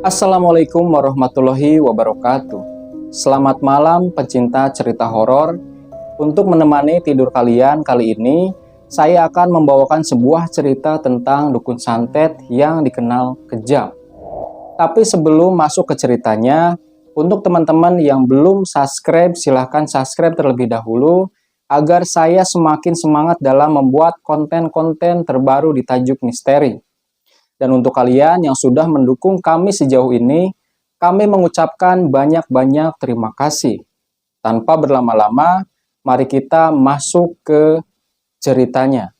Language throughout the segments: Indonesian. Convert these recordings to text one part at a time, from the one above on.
Assalamualaikum warahmatullahi wabarakatuh. Selamat malam pecinta cerita horor. Untuk menemani tidur kalian kali ini, saya akan membawakan sebuah cerita tentang dukun santet yang dikenal kejam. Tapi sebelum masuk ke ceritanya, untuk teman-teman yang belum subscribe, silahkan subscribe terlebih dahulu agar saya semakin semangat dalam membuat konten-konten terbaru di tajuk misteri. Dan untuk kalian yang sudah mendukung kami sejauh ini, kami mengucapkan banyak-banyak terima kasih. Tanpa berlama-lama, mari kita masuk ke ceritanya.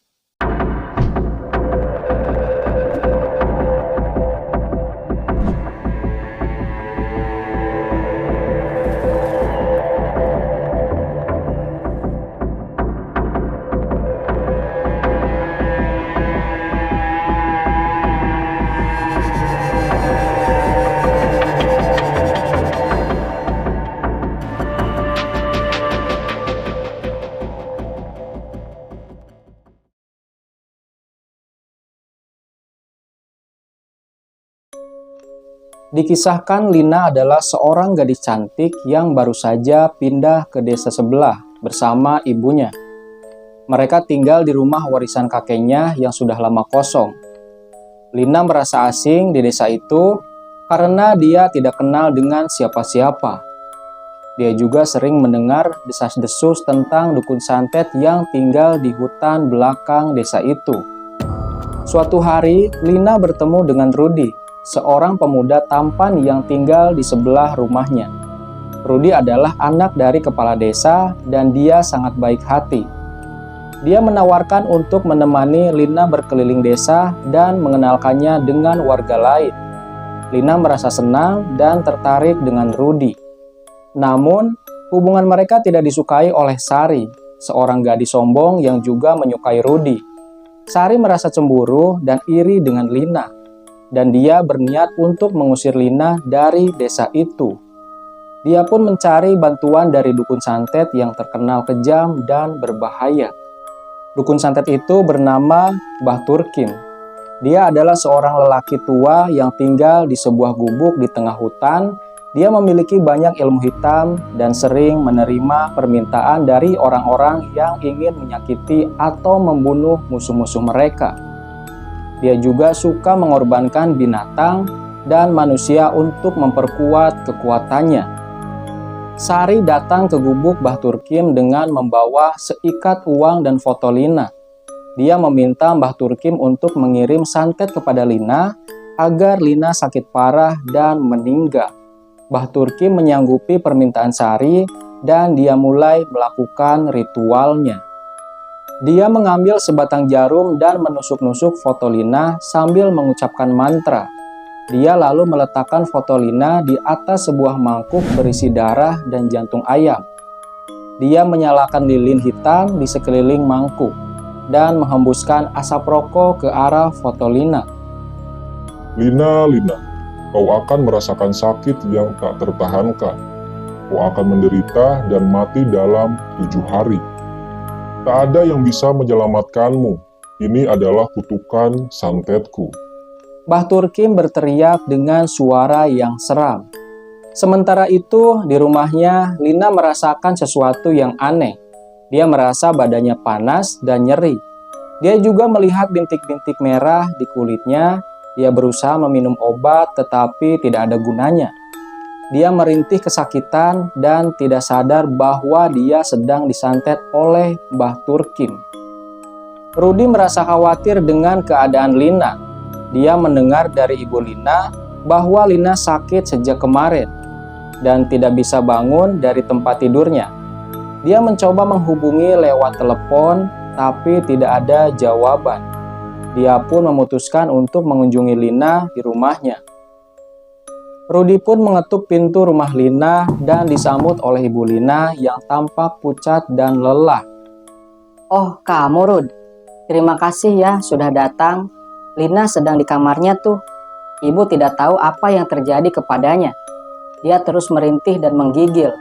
Dikisahkan Lina adalah seorang gadis cantik yang baru saja pindah ke desa sebelah bersama ibunya. Mereka tinggal di rumah warisan kakeknya yang sudah lama kosong. Lina merasa asing di desa itu karena dia tidak kenal dengan siapa-siapa. Dia juga sering mendengar desas-desus tentang dukun santet yang tinggal di hutan belakang desa itu. Suatu hari, Lina bertemu dengan Rudy, seorang pemuda tampan yang tinggal di sebelah rumahnya. Rudy adalah anak dari kepala desa dan dia sangat baik hati. Dia menawarkan untuk menemani Lina berkeliling desa dan mengenalkannya dengan warga lain. Lina merasa senang dan tertarik dengan Rudy. Namun, hubungan mereka tidak disukai oleh Sari, seorang gadis sombong yang juga menyukai Rudy. Sari merasa cemburu dan iri dengan Lina, dan dia berniat untuk mengusir Lina dari desa itu. Dia pun mencari bantuan dari dukun santet yang terkenal kejam dan berbahaya. Dukun santet itu bernama Mbah Turkim. Dia adalah seorang lelaki tua yang tinggal di sebuah gubuk di tengah hutan. Dia memiliki banyak ilmu hitam dan sering menerima permintaan dari orang-orang yang ingin menyakiti atau membunuh musuh-musuh mereka. Dia juga suka mengorbankan binatang dan manusia untuk memperkuat kekuatannya. Sari datang ke gubuk Mbah Turkim dengan membawa seikat uang dan foto Lina. Dia meminta Mbah Turkim untuk mengirim santet kepada Lina agar Lina sakit parah dan meninggal. Mbah Turkim menyanggupi permintaan Sari dan dia mulai melakukan ritualnya. Dia mengambil sebatang jarum dan menusuk-nusuk foto Lina sambil mengucapkan mantra. Dia lalu meletakkan foto Lina di atas sebuah mangkuk berisi darah dan jantung ayam. Dia menyalakan lilin hitam di sekeliling mangkuk dan menghembuskan asap rokok ke arah foto Lina. Lina, kau akan merasakan sakit yang tak tertahankan. Kau akan menderita dan mati dalam 7 hari. Tak ada yang bisa menyelamatkanmu. Ini adalah kutukan santetku. Mbah Turkim berteriak dengan suara yang seram. Sementara itu, di rumahnya, Lina merasakan sesuatu yang aneh. Dia merasa badannya panas dan nyeri. Dia juga melihat bintik-bintik merah di kulitnya. Dia berusaha meminum obat tetapi tidak ada gunanya. Dia merintih kesakitan dan tidak sadar bahwa dia sedang disantet oleh Mbah Turkim. Rudy merasa khawatir dengan keadaan Lina. Dia mendengar dari ibu Lina bahwa Lina sakit sejak kemarin dan tidak bisa bangun dari tempat tidurnya. Dia mencoba menghubungi lewat telepon tapi tidak ada jawaban. Dia pun memutuskan untuk mengunjungi Lina di rumahnya. Rudy pun mengetuk pintu rumah Lina dan disambut oleh ibu Lina yang tampak pucat dan lelah. Oh, kamu Rud. Terima kasih ya sudah datang. Lina sedang di kamarnya tuh. Ibu tidak tahu apa yang terjadi kepadanya. Dia terus merintih dan menggigil.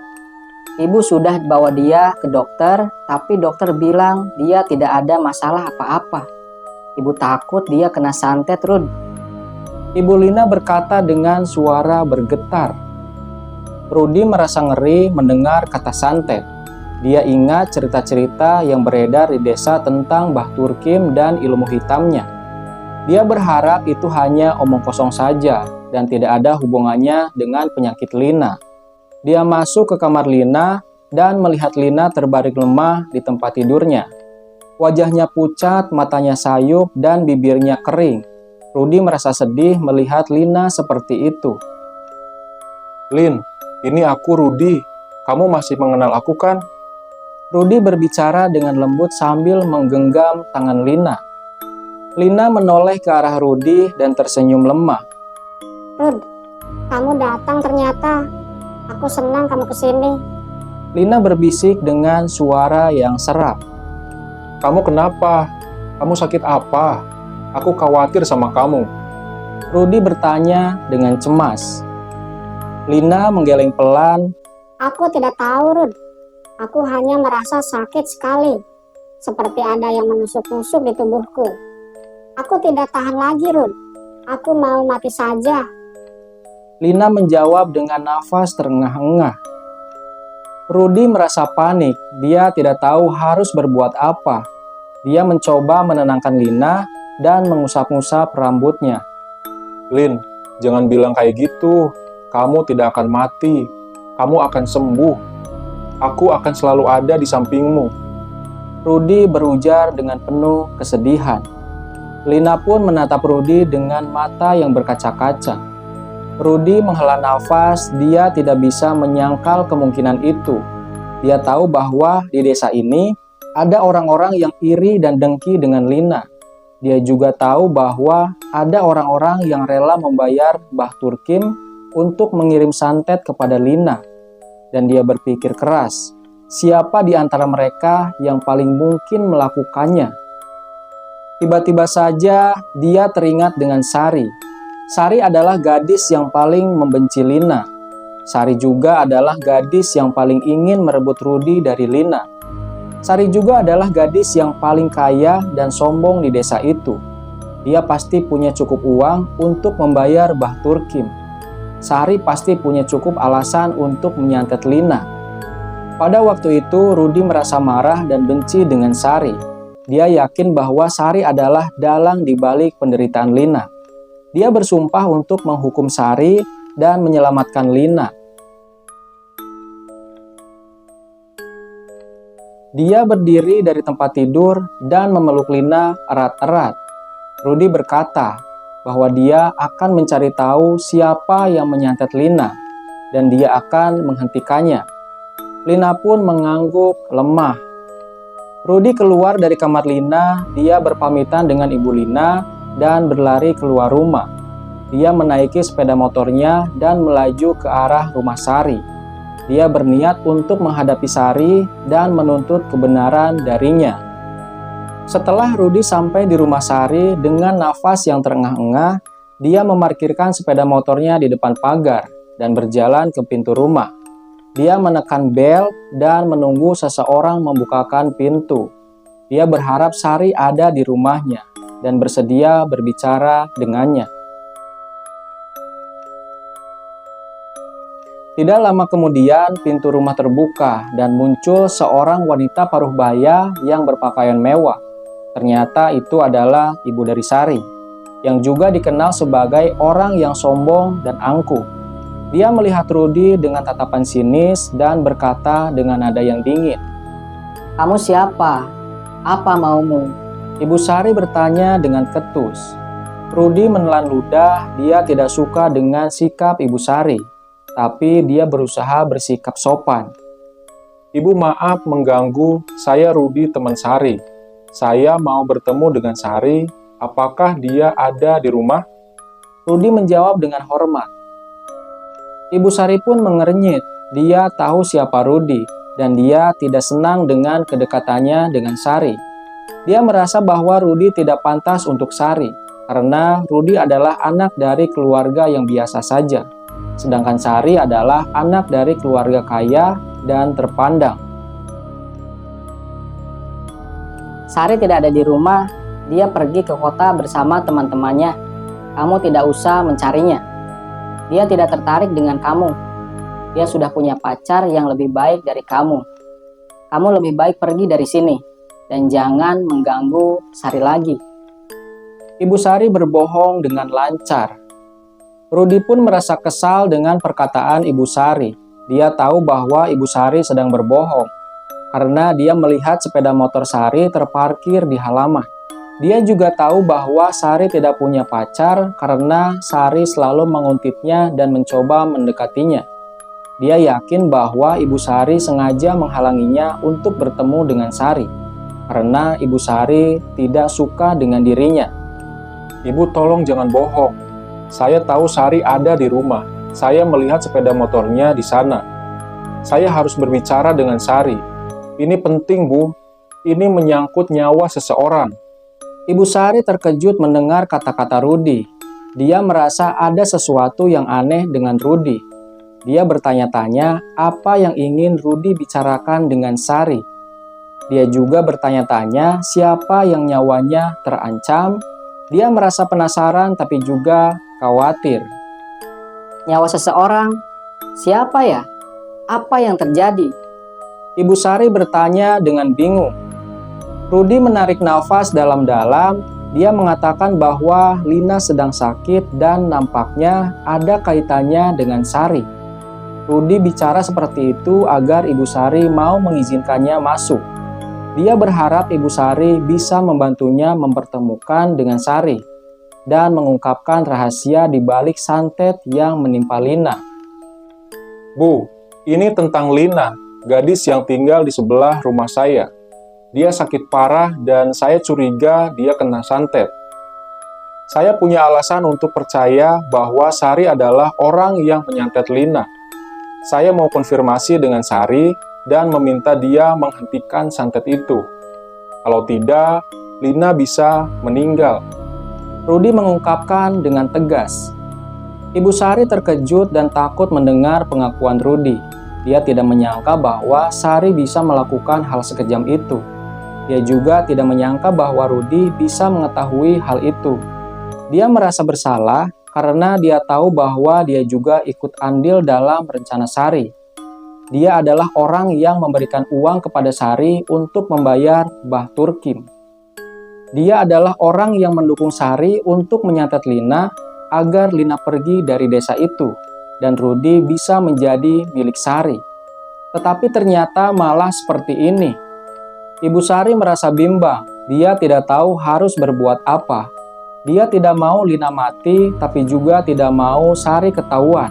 Ibu sudah bawa dia ke dokter, tapi dokter bilang dia tidak ada masalah apa-apa. Ibu takut dia kena santet, Rud. Ibu Lina berkata dengan suara bergetar. Rudi merasa ngeri mendengar kata santet. Dia ingat cerita-cerita yang beredar di desa tentang Mbah Turkim dan ilmu hitamnya. Dia berharap itu hanya omong kosong saja dan tidak ada hubungannya dengan penyakit Lina. Dia masuk ke kamar Lina dan melihat Lina terbaring lemah di tempat tidurnya. Wajahnya pucat, matanya sayup, dan bibirnya kering. Rudi merasa sedih melihat Lina seperti itu. Lin, ini aku Rudi. Kamu masih mengenal aku kan? Rudi berbicara dengan lembut sambil menggenggam tangan Lina. Lina menoleh ke arah Rudi dan tersenyum lemah. Rud, kamu datang ternyata. Aku senang kamu kesini. Lina berbisik dengan suara yang serak. Kamu kenapa? Kamu sakit apa? Aku khawatir sama kamu. Rudi bertanya dengan cemas. Lina menggeleng pelan. Aku tidak tahu, Rud. Aku hanya merasa sakit sekali. Seperti ada yang menusuk-nusuk di tubuhku. Aku tidak tahan lagi, Rud. Aku mau mati saja. Lina menjawab dengan nafas terengah-engah. Rudi merasa panik. Dia tidak tahu harus berbuat apa. Dia mencoba menenangkan Lina dan mengusap-ngusap rambutnya. Lin, jangan bilang kayak gitu. Kamu tidak akan mati. Kamu akan sembuh. Aku akan selalu ada di sampingmu. Rudi berujar dengan penuh kesedihan. Lina pun menatap Rudi dengan mata yang berkaca-kaca. Rudi menghela nafas, dia tidak bisa menyangkal kemungkinan itu. Dia tahu bahwa di desa ini ada orang-orang yang iri dan dengki dengan Lina. Dia juga tahu bahwa ada orang-orang yang rela membayar Mbah Turkim untuk mengirim santet kepada Lina. Dan dia berpikir keras, siapa di antara mereka yang paling mungkin melakukannya? Tiba-tiba saja dia teringat dengan Sari. Sari adalah gadis yang paling membenci Lina. Sari juga adalah gadis yang paling ingin merebut Rudi dari Lina. Sari juga adalah gadis yang paling kaya dan sombong di desa itu. Dia pasti punya cukup uang untuk membayar Mbah Turkim. Sari pasti punya cukup alasan untuk menyantet Lina. Pada waktu itu, Rudi merasa marah dan benci dengan Sari. Dia yakin bahwa Sari adalah dalang di balik penderitaan Lina. Dia bersumpah untuk menghukum Sari dan menyelamatkan Lina. Dia berdiri dari tempat tidur dan memeluk Lina erat-erat. Rudi berkata bahwa dia akan mencari tahu siapa yang menyantet Lina dan dia akan menghentikannya. Lina pun mengangguk lemah. Rudi keluar dari kamar Lina, dia berpamitan dengan ibu Lina dan berlari keluar rumah. Dia menaiki sepeda motornya dan melaju ke arah rumah Sari. Dia berniat untuk menghadapi Sari dan menuntut kebenaran darinya. Setelah Rudi sampai di rumah Sari dengan nafas yang terengah-engah, dia memarkirkan sepeda motornya di depan pagar dan berjalan ke pintu rumah. Dia menekan bel dan menunggu seseorang membukakan pintu. Dia berharap Sari ada di rumahnya dan bersedia berbicara dengannya. Tidak lama kemudian, pintu rumah terbuka dan muncul seorang wanita paruh baya yang berpakaian mewah. Ternyata itu adalah ibu dari Sari, yang juga dikenal sebagai orang yang sombong dan angkuh. Dia melihat Rudi dengan tatapan sinis dan berkata dengan nada yang dingin. Kamu siapa? Apa maumu? Ibu Sari bertanya dengan ketus. Rudi menelan ludah, dia tidak suka dengan sikap Ibu Sari. Tapi dia berusaha bersikap sopan. Ibu maaf mengganggu, saya Rudi teman Sari. Saya mau bertemu dengan Sari, apakah dia ada di rumah? Rudi menjawab dengan hormat. Ibu Sari pun mengernyit, dia tahu siapa Rudi, dan dia tidak senang dengan kedekatannya dengan Sari. Dia merasa bahwa Rudi tidak pantas untuk Sari, karena Rudi adalah anak dari keluarga yang biasa saja. Sedangkan Sari adalah anak dari keluarga kaya dan terpandang. Sari tidak ada di rumah, dia pergi ke kota bersama teman-temannya. Kamu tidak usah mencarinya. Dia tidak tertarik dengan kamu. Dia sudah punya pacar yang lebih baik dari kamu. Kamu lebih baik pergi dari sini dan jangan mengganggu Sari lagi." Ibu Sari berbohong dengan lancar. Rudi pun merasa kesal dengan perkataan Ibu Sari. Dia tahu bahwa Ibu Sari sedang berbohong karena dia melihat sepeda motor Sari terparkir di halaman. Dia juga tahu bahwa Sari tidak punya pacar karena Sari selalu menguntitnya dan mencoba mendekatinya. Dia yakin bahwa Ibu Sari sengaja menghalanginya untuk bertemu dengan Sari karena Ibu Sari tidak suka dengan dirinya. "Ibu, tolong jangan bohong. Saya tahu Sari ada di rumah. Saya melihat sepeda motornya di sana. Saya harus berbicara dengan Sari. Ini penting, Bu. Ini menyangkut nyawa seseorang." Ibu Sari terkejut mendengar kata-kata Rudi. Dia merasa ada sesuatu yang aneh dengan Rudi. Dia bertanya-tanya apa yang ingin Rudi bicarakan dengan Sari. Dia juga bertanya-tanya siapa yang nyawanya terancam. Dia merasa penasaran tapi juga khawatir. Nyawa seseorang? Siapa ya? Apa yang terjadi? Ibu Sari bertanya dengan bingung. Rudi menarik nafas dalam-dalam. Dia mengatakan bahwa Lina sedang sakit dan nampaknya ada kaitannya dengan Sari. Rudi bicara seperti itu agar Ibu Sari mau mengizinkannya masuk. Dia berharap Ibu Sari bisa membantunya mempertemukan dengan Sari dan mengungkapkan rahasia di balik santet yang menimpa Lina. "Bu, ini tentang Lina, gadis yang tinggal di sebelah rumah saya. Dia sakit parah dan saya curiga dia kena santet. Saya punya alasan untuk percaya bahwa Sari adalah orang yang menyantet Lina. Saya mau konfirmasi dengan Sari dan meminta dia menghentikan santet itu. Kalau tidak, Lina bisa meninggal." Rudi mengungkapkan dengan tegas. Ibu Sari terkejut dan takut mendengar pengakuan Rudi. Dia tidak menyangka bahwa Sari bisa melakukan hal sekejam itu. Dia juga tidak menyangka bahwa Rudi bisa mengetahui hal itu. Dia merasa bersalah karena dia tahu bahwa dia juga ikut andil dalam rencana Sari. Dia adalah orang yang memberikan uang kepada Sari untuk membayar Mbah Turkim. Dia adalah orang yang mendukung Sari untuk menyantet Lina agar Lina pergi dari desa itu dan Rudi bisa menjadi milik Sari. Tetapi ternyata malah seperti ini. Ibu Sari merasa bimbang. Dia tidak tahu harus berbuat apa. Dia tidak mau Lina mati, tapi juga tidak mau Sari ketahuan.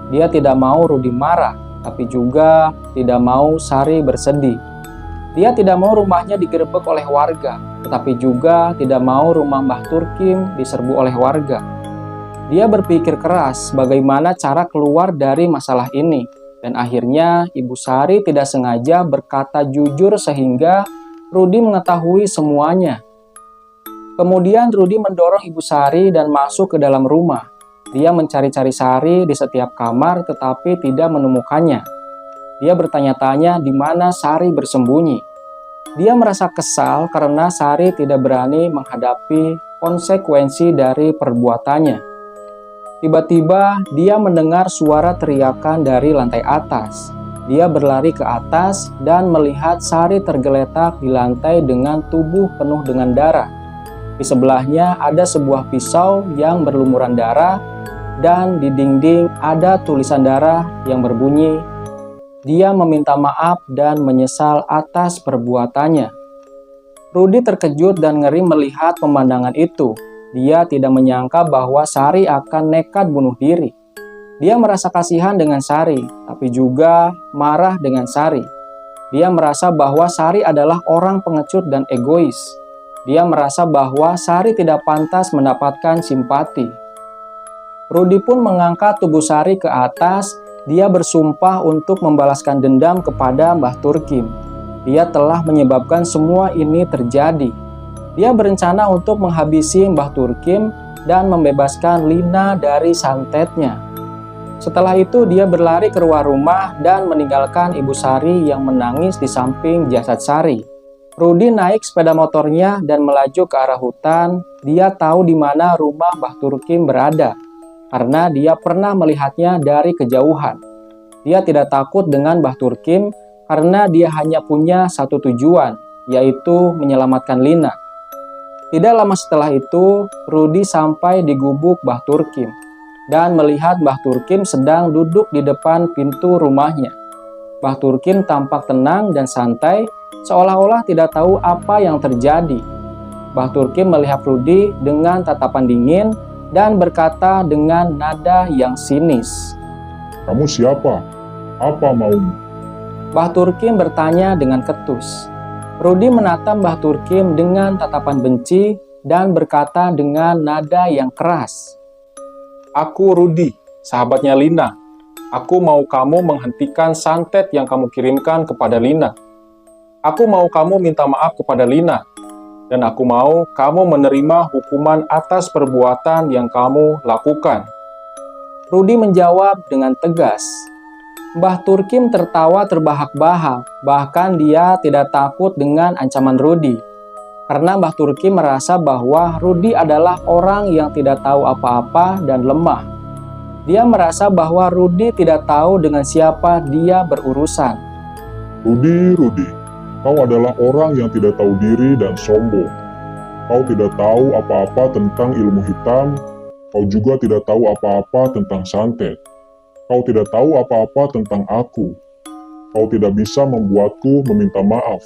Dia tidak mau Rudi marah, tapi juga tidak mau Sari bersedih. Dia tidak mau rumahnya digerebek oleh warga, tetapi juga tidak mau rumah Mbah Turkim diserbu oleh warga. Dia berpikir keras bagaimana cara keluar dari masalah ini. Dan akhirnya Ibu Sari tidak sengaja berkata jujur sehingga Rudi mengetahui semuanya. Kemudian Rudi mendorong Ibu Sari dan masuk ke dalam rumah. Dia mencari-cari Sari di setiap kamar tetapi tidak menemukannya. Dia bertanya-tanya di mana Sari bersembunyi. Dia merasa kesal karena Sari tidak berani menghadapi konsekuensi dari perbuatannya. Tiba-tiba dia mendengar suara teriakan dari lantai atas. Dia berlari ke atas dan melihat Sari tergeletak di lantai dengan tubuh penuh dengan darah. Di sebelahnya ada sebuah pisau yang berlumuran darah dan di dinding ada tulisan darah yang berbunyi, "Dia meminta maaf dan menyesal atas perbuatannya." Rudi terkejut dan ngeri melihat pemandangan itu. Dia tidak menyangka bahwa Sari akan nekat bunuh diri. Dia merasa kasihan dengan Sari, tapi juga marah dengan Sari. Dia merasa bahwa Sari adalah orang pengecut dan egois. Dia merasa bahwa Sari tidak pantas mendapatkan simpati. Rudi pun mengangkat tubuh Sari ke atas. Dia bersumpah untuk membalaskan dendam kepada Mbah Turkim. Dia telah menyebabkan semua ini terjadi. Dia berencana untuk menghabisi Mbah Turkim dan membebaskan Lina dari santetnya. Setelah itu dia berlari keluar rumah dan meninggalkan Ibu Sari yang menangis di samping jasad Sari. Rudi naik sepeda motornya dan melaju ke arah hutan. Dia tahu di mana rumah Mbah Turkim berada, karena dia pernah melihatnya dari kejauhan. Dia tidak takut dengan Mbah Turkim karena dia hanya punya satu tujuan, yaitu menyelamatkan Lina. Tidak lama setelah itu, Rudi sampai di gubuk Mbah Turkim dan melihat Mbah Turkim sedang duduk di depan pintu rumahnya. Mbah Turkim tampak tenang dan santai, seolah-olah tidak tahu apa yang terjadi. Mbah Turkim melihat Rudi dengan tatapan dingin dan berkata dengan nada yang sinis. Kamu siapa? Apa maumu? Mbah Turkim bertanya dengan ketus. Rudi menatap Mbah Turkim dengan tatapan benci dan berkata dengan nada yang keras. Aku Rudi, sahabatnya Lina. Aku mau kamu menghentikan santet yang kamu kirimkan kepada Lina. Aku mau kamu minta maaf kepada Lina. Dan aku mau kamu menerima hukuman atas perbuatan yang kamu lakukan. Rudi menjawab dengan tegas. Mbah Turkim tertawa terbahak-bahak, bahkan dia tidak takut dengan ancaman Rudi. Karena Mbah Turkim merasa bahwa Rudi adalah orang yang tidak tahu apa-apa dan lemah. Dia merasa bahwa Rudi tidak tahu dengan siapa dia berurusan. Rudi, kau adalah orang yang tidak tahu diri dan sombong. Kau tidak tahu apa-apa tentang ilmu hitam, kau juga tidak tahu apa-apa tentang santet. Kau tidak tahu apa-apa tentang aku. Kau tidak bisa membuatku meminta maaf.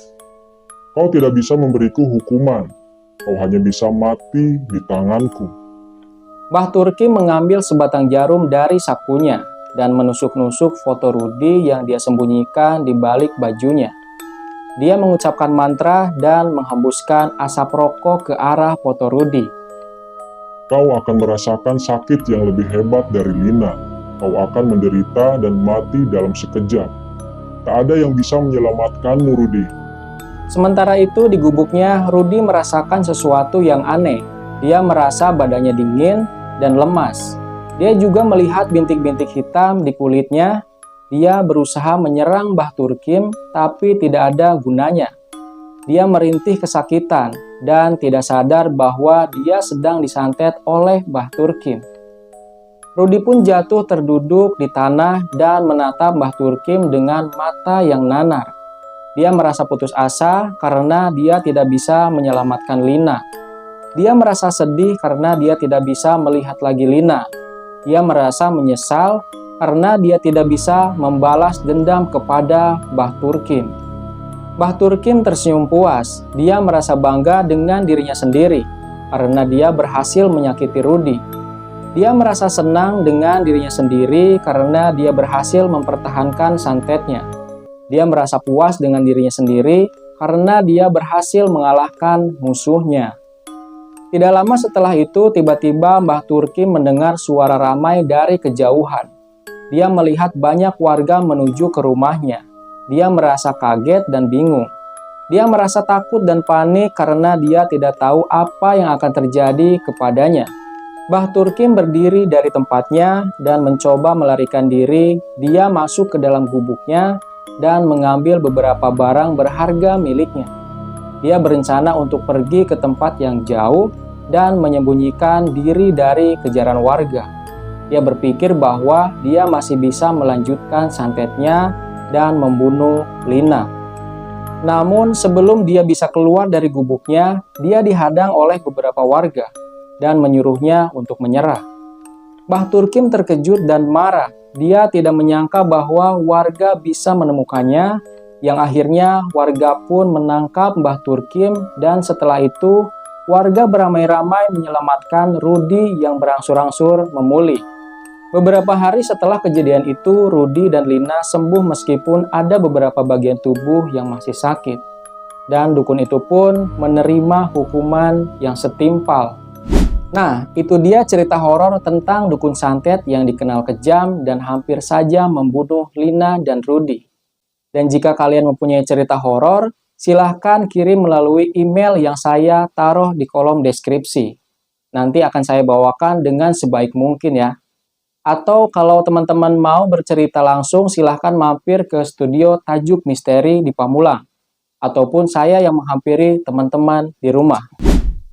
Kau tidak bisa memberiku hukuman. Kau hanya bisa mati di tanganku. Mbah Turkim mengambil sebatang jarum dari sakunya dan menusuk-nusuk foto Rudi yang dia sembunyikan di balik bajunya. Dia mengucapkan mantra dan menghembuskan asap rokok ke arah foto Rudi. Kau akan merasakan sakit yang lebih hebat dari Lina. Kau akan menderita dan mati dalam sekejap. Tak ada yang bisa menyelamatkanmu, Rudi. Sementara itu di gubuknya, Rudi merasakan sesuatu yang aneh. Dia merasa badannya dingin dan lemas. Dia juga melihat bintik-bintik hitam di kulitnya. Dia berusaha menyerang Mbah Turkim, tapi tidak ada gunanya. Dia merintih kesakitan dan tidak sadar bahwa dia sedang disantet oleh Mbah Turkim. Rudi pun jatuh terduduk di tanah dan menatap Mbah Turkim dengan mata yang nanar. Dia merasa putus asa karena dia tidak bisa menyelamatkan Lina. Dia merasa sedih karena dia tidak bisa melihat lagi Lina. Dia merasa menyesal karena dia tidak bisa membalas dendam kepada Mbah Turkim. Mbah Turkim tersenyum puas. Dia merasa bangga dengan dirinya sendiri karena dia berhasil menyakiti Rudi. Dia merasa senang dengan dirinya sendiri karena dia berhasil mempertahankan santetnya. Dia merasa puas dengan dirinya sendiri karena dia berhasil mengalahkan musuhnya. Tidak lama setelah itu, tiba-tiba Mbah Turkim mendengar suara ramai dari kejauhan. Dia melihat banyak warga menuju ke rumahnya. Dia merasa kaget dan bingung. Dia merasa takut dan panik karena dia tidak tahu apa yang akan terjadi kepadanya. Mbah Turkim berdiri dari tempatnya dan mencoba melarikan diri. Dia masuk ke dalam gubuknya dan mengambil beberapa barang berharga miliknya. Dia berencana untuk pergi ke tempat yang jauh dan menyembunyikan diri dari kejaran warga. Dia berpikir bahwa dia masih bisa melanjutkan santetnya dan membunuh Lina. Namun sebelum dia bisa keluar dari gubuknya, dia dihadang oleh beberapa warga dan menyuruhnya untuk menyerah. Mbah Turkim terkejut dan marah. Dia tidak menyangka bahwa warga bisa menemukannya, yang akhirnya warga pun menangkap Mbah Turkim dan setelah itu warga beramai-ramai menyelamatkan Rudi yang berangsur-angsur memulih. Beberapa hari setelah kejadian itu, Rudi dan Lina sembuh meskipun ada beberapa bagian tubuh yang masih sakit. Dan dukun itu pun menerima hukuman yang setimpal. Nah, itu dia cerita horor tentang dukun santet yang dikenal kejam dan hampir saja membunuh Lina dan Rudi. Dan jika kalian mempunyai cerita horor, silahkan kirim melalui email yang saya taruh di kolom deskripsi. Nanti akan saya bawakan dengan sebaik mungkin ya. Atau kalau teman-teman mau bercerita langsung, silahkan mampir ke studio Tajuk Misteri di Pamulang. ataupun saya yang menghampiri teman-teman di rumah.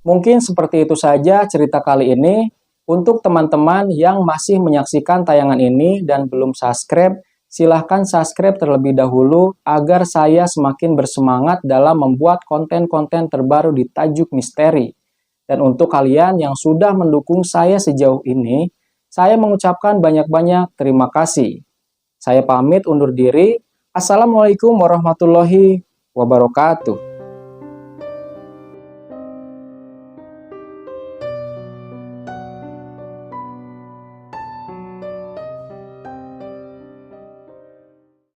Mungkin seperti itu saja cerita kali ini. Untuk teman-teman yang masih menyaksikan tayangan ini dan belum subscribe, silahkan subscribe terlebih dahulu agar saya semakin bersemangat dalam membuat konten-konten terbaru di Tajuk Misteri. Dan untuk kalian yang sudah mendukung saya sejauh ini, saya mengucapkan banyak-banyak terima kasih. Saya pamit undur diri. Assalamualaikum warahmatullahi wabarakatuh.